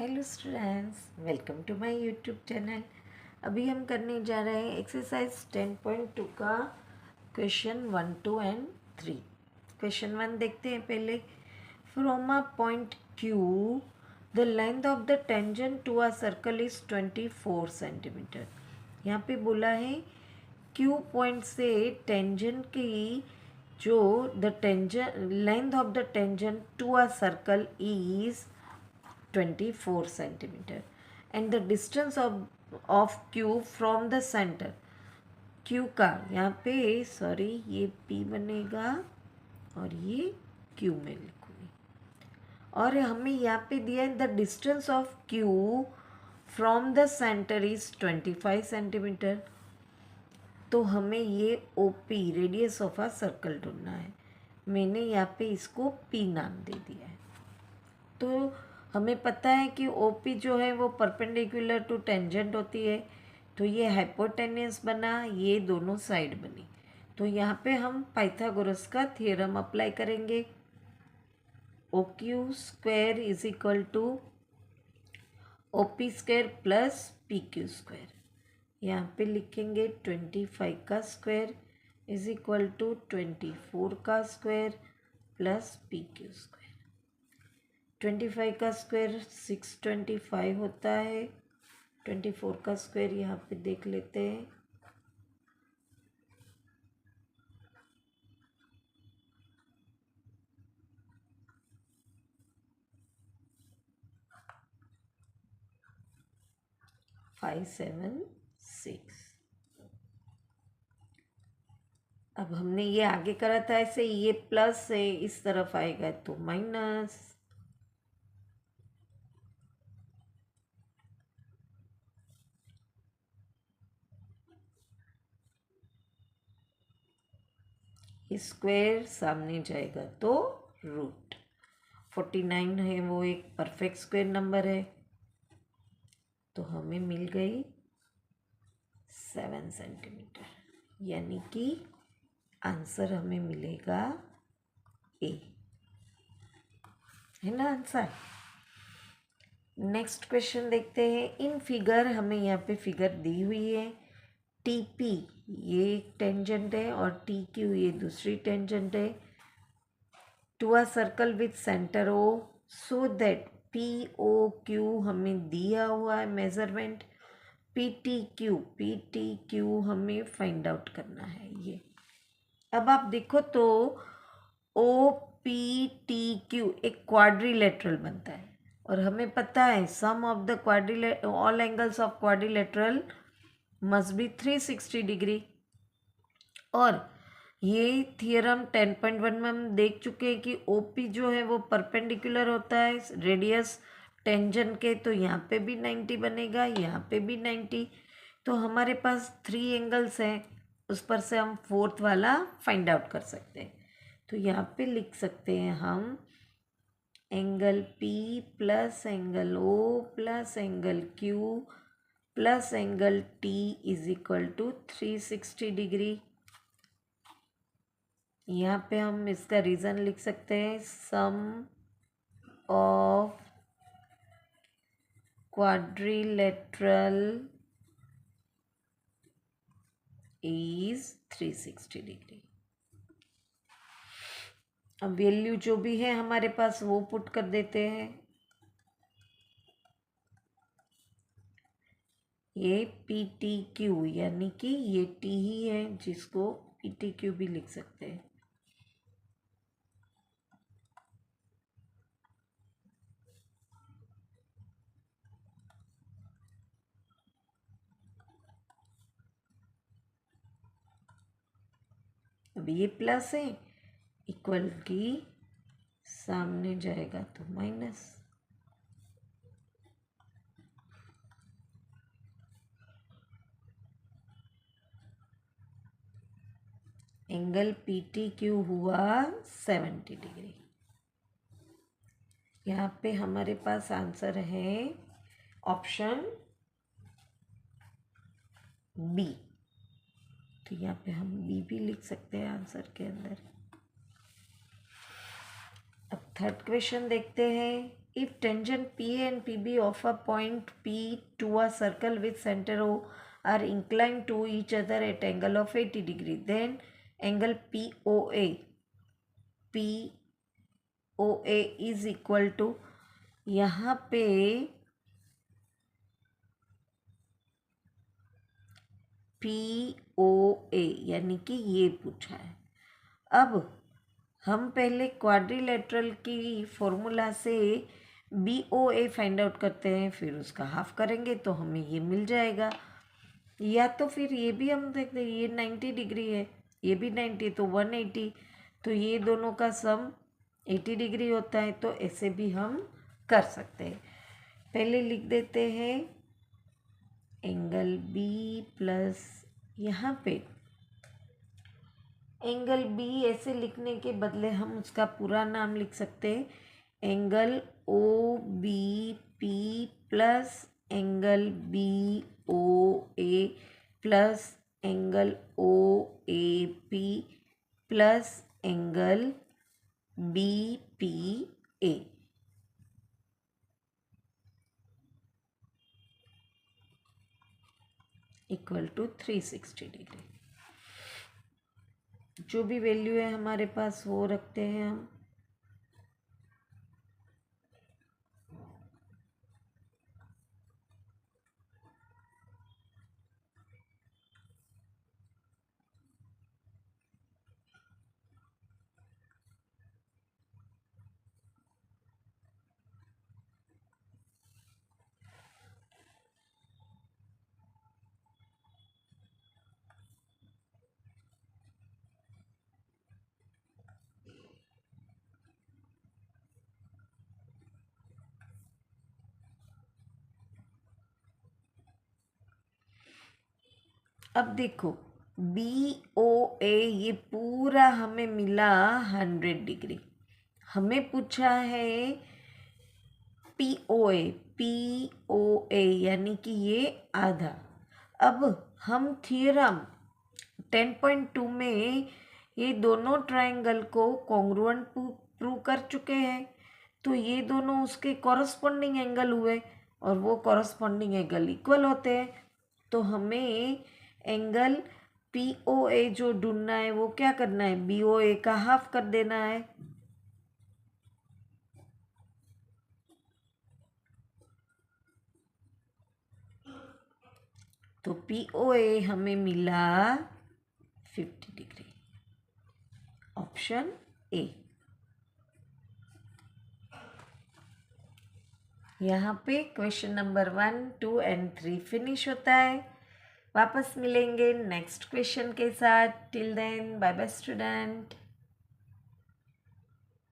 Hello students, welcome to my YouTube channel. अभी हम करने जा रहे हैं एक्सरसाइज 10.2 का क्वेश्चन 1, 2 एंड 3। क्वेश्चन 1 देखते हैं पहले। From a point Q the length of the tangent to a circle is 24 centimetre. यहाँ पे बोला है Q पॉइंट से टेंजेंट की जो the tangent length of the tangent to a circle is 24 centimeter and the distance of Q from the center Q का यहाँ पे ये P बनेगा और ये Q में लिखूँगी। और हमें यहाँ पे दिया है the distance of Q from the centre is 25 centimetre. तो हमें ये OP radius of a circle ढूंढना है। मैंने यहाँ पे इसको P नाम दे दिया है। तो हमें पता है कि OP जो है वो परपेंडिकुलर टू टेंजेंट होती है। तो ये हाइपोटेन्यूस बना, ये दोनों साइड बनी। तो यहाँ पे हम पाइथागोरस का थ्योरम अप्लाई करेंगे। OQ square is equal to OP square plus PQ square. यहाँ पे लिखेंगे 25 का स्क्वायर इज इक्वल टू 24 का स्क्वायर प्लस PQ स्क्वायर। 25 का स्क्वायर 625 होता है। 24 का स्क्वायर यहाँ पे देख लेते हैं। फाइव 7 6। अब हमने ये आगे करा था ऐसे, ये प्लस से इस तरफ आएगा तो माइनस। स्क्वायर सामने जाएगा तो रूट। 49 है वो एक परफेक्ट स्क्वायर नंबर है। तो हमें मिल गई 7 सेंटीमीटर, यानी कि आंसर हमें मिलेगा ए, है ना आंसर। नेक्स्ट क्वेश्चन देखते हैं। इन फिगर हमें यहाँ पे फिगर दी हुई है। TP ये एक टेंजेंट है और TQ ये दूसरी टेंजेंट है to a circle with centre O, so that POQ हमें दिया हुआ है मेजरमेंट। PTQ हमें फाइंड आउट करना है। ये अब आप देखो तो OPTQ एक क्वाड्रिलेटरल बनता है और हमें पता है sum of the all angles of quadrilateral must be 360 degree. और ये थियरम 10.1 में हम देख चुके हैं कि OP जो है वो परपेंडिकुलर होता है रेडियस टेंजेंट के। तो यहाँ पे भी 90 बनेगा, यहाँ पे भी 90। तो हमारे पास 3 एंगल्स हैं, उस पर से हम फोर्थ वाला फाइंड आउट कर सकते हैं। तो यहाँ पे लिख सकते हैं हम angle P plus angle O plus angle Q plus angle T is equal to 360 degree. यहाँ पे हम इसका रीज़न लिख सकते हैं sum of quadrilateral is 360 degree. अब वैल्यू जो भी है हमारे पास वो पुट कर देते हैं। ये PTQ यानी कि ये T ही है, जिसको PTQ भी लिख सकते हैं। अब ये प्लस है, इक्वल की सामने जाएगा तो माइनस। एंगल PTQ हुआ 70 डिग्री। यहाँ पे हमारे पास आंसर है ऑप्शन बी। तो यहाँ पे हम बी भी लिख सकते हैं आंसर के अंदर। अब थर्ड क्वेश्चन देखते हैं। if tangent PA and PB of a point P to a circle with center O are inclined to each other at angle of 80 degree, then angle POA is equal to, यहाँ पे POA यानी कि ये पूछा है। अब हम पहले क्वाड्रिलेटरल की फॉर्मूला से BOA फाइंड आउट करते हैं, फिर उसका हाफ करेंगे तो हमें ये मिल जाएगा। या तो फिर ये भी हम देखते हैं, ये 90 डिग्री है, ये भी 90, तो 180, तो ये दोनों का सम 80 डिग्री होता है, तो ऐसे भी हम कर सकते हैं। पहले लिख देते हैं एंगल B प्लस, यहाँ पे एंगल B ऐसे लिखने के बदले हम उसका पूरा नाम लिख सकते हैं, angle OBP plus angle BOA plus angle OAP plus angle BPA equal to 360 degree. जो भी वैल्यू है हमारे पास वो रखते हैं हम। अब देखो BOA ये पूरा हमें मिला 100 डिग्री। हमें पूछा है POA यानी कि ये आधा। अब हम थियरम 10.2 में ये दोनों ट्रायंगल को कॉन्ग्रुएंट प्रूव कर चुके हैं, तो ये दोनों उसके कॉरस्पॉन्डिंग एंगल हुए और वो कॉरस्पॉन्डिंग एंगल इक्वल होते हैं। तो हमें एंगल POA जो ढूंढना है वो क्या करना है, BOA का हाफ कर देना है। तो POA हमें मिला 50 डिग्री, ऑप्शन ए। यहाँ पे क्वेश्चन नंबर 1, 2 एंड 3 फिनिश होता है। वापस मिलेंगे नेक्स्ट क्वेश्चन के साथ। Till then bye bye student.